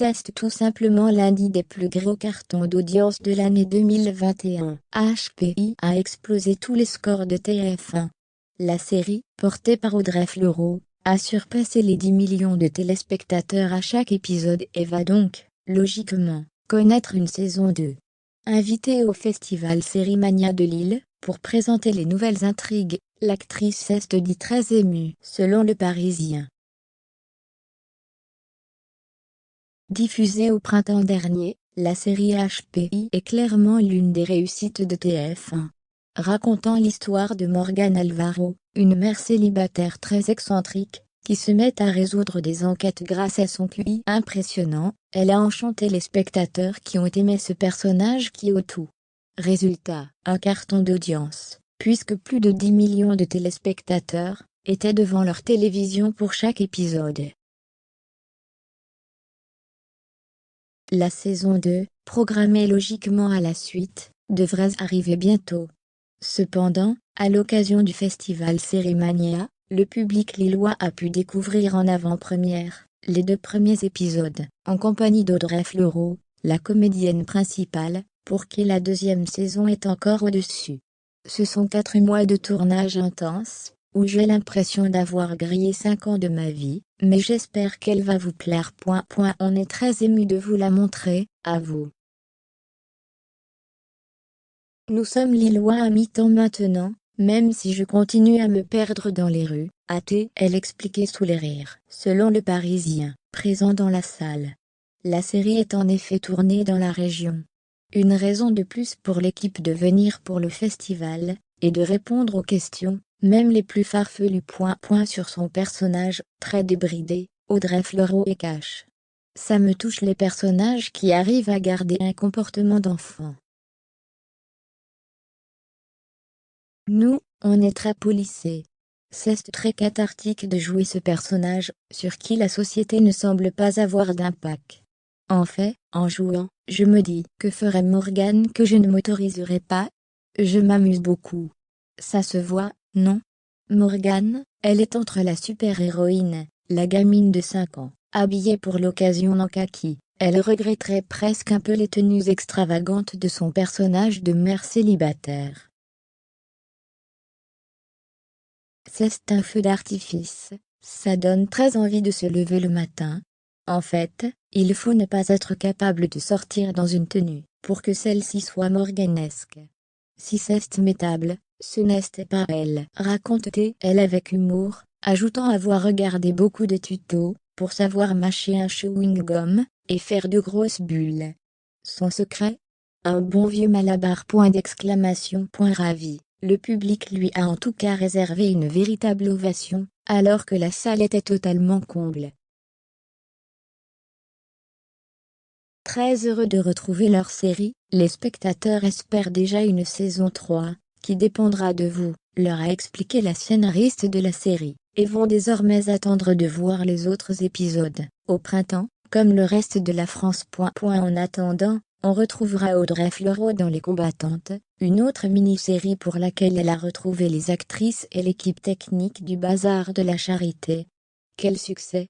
C'est tout simplement l'un des plus gros cartons d'audience de l'année 2021. HPI a explosé tous les scores de TF1. La série, portée par Audrey Fleurot, a surpassé les 10 millions de téléspectateurs à chaque épisode et va donc, logiquement, connaître une saison 2. Invitée au festival Sérimania de Lille, pour présenter les nouvelles intrigues, l'actrice s'est dit très émue, selon Le Parisien. Diffusée au printemps dernier, la série HPI est clairement l'une des réussites de TF1. Racontant l'histoire de Morgane Alvaro, une mère célibataire très excentrique, qui se met à résoudre des enquêtes grâce à son QI impressionnant, elle a enchanté les spectateurs qui ont aimé ce personnage qui au tout. Résultat, un carton d'audience, puisque plus de 10 millions de téléspectateurs étaient devant leur télévision pour chaque épisode. La saison 2, programmée logiquement à la suite, devrait arriver bientôt. Cependant, à l'occasion du festival Sérimania, le public lillois a pu découvrir en avant-première les 2 premiers épisodes, en compagnie d'Audrey Fleurot, la comédienne principale, pour qui la 2e saison est encore au-dessus. Ce sont 4 mois de tournage intense, où j'ai l'impression d'avoir grillé 5 ans de ma vie, mais j'espère qu'elle va vous plaire. On est très ému de vous la montrer, à vous. Nous sommes Lillois à mi-temps maintenant, même si je continue à me perdre dans les rues, a-t-elle expliqué sous les rires. Selon Le Parisien, présent dans la salle. La série est en effet tournée dans la région. Une raison de plus pour l'équipe de venir pour le festival, et de répondre aux questions, même les plus farfelues. Sur son personnage, très débridé, Audrey Fleurot et cash. Ça me touche les personnages qui arrivent à garder un comportement d'enfant. Nous, on est très policés. C'est très cathartique de jouer ce personnage, sur qui la société ne semble pas avoir d'impact. En fait, en jouant, je me dis que ferait Morgane que je ne m'autoriserais pas. Je m'amuse beaucoup. Ça se voit, non? Morgane, elle est entre la super-héroïne, la gamine de 5 ans, habillée pour l'occasion en kaki. Elle regretterait presque un peu les tenues extravagantes de son personnage de mère célibataire. C'est un feu d'artifice, ça donne très envie de se lever le matin. En fait, il faut ne pas être capable de sortir dans une tenue, pour que celle-ci soit morganesque. Si c'est mettable, ce n'est pas elle, raconte-t-elle avec humour, ajoutant avoir regardé beaucoup de tutos, pour savoir mâcher un chewing-gum, et faire de grosses bulles. Son secret? Un bon vieux malabar. Ravi. Le public lui a en tout cas réservé une véritable ovation, alors que la salle était totalement comble. Très heureux de retrouver leur série, les spectateurs espèrent déjà une saison 3, qui dépendra de vous, leur a expliqué la scénariste de la série, et vont désormais attendre de voir les autres épisodes, au printemps, comme le reste de la France. En attendant, on retrouvera Audrey Fleurot dans Les Combattantes, une autre mini-série pour laquelle elle a retrouvé les actrices et l'équipe technique du Bazar de la Charité. Quel succès!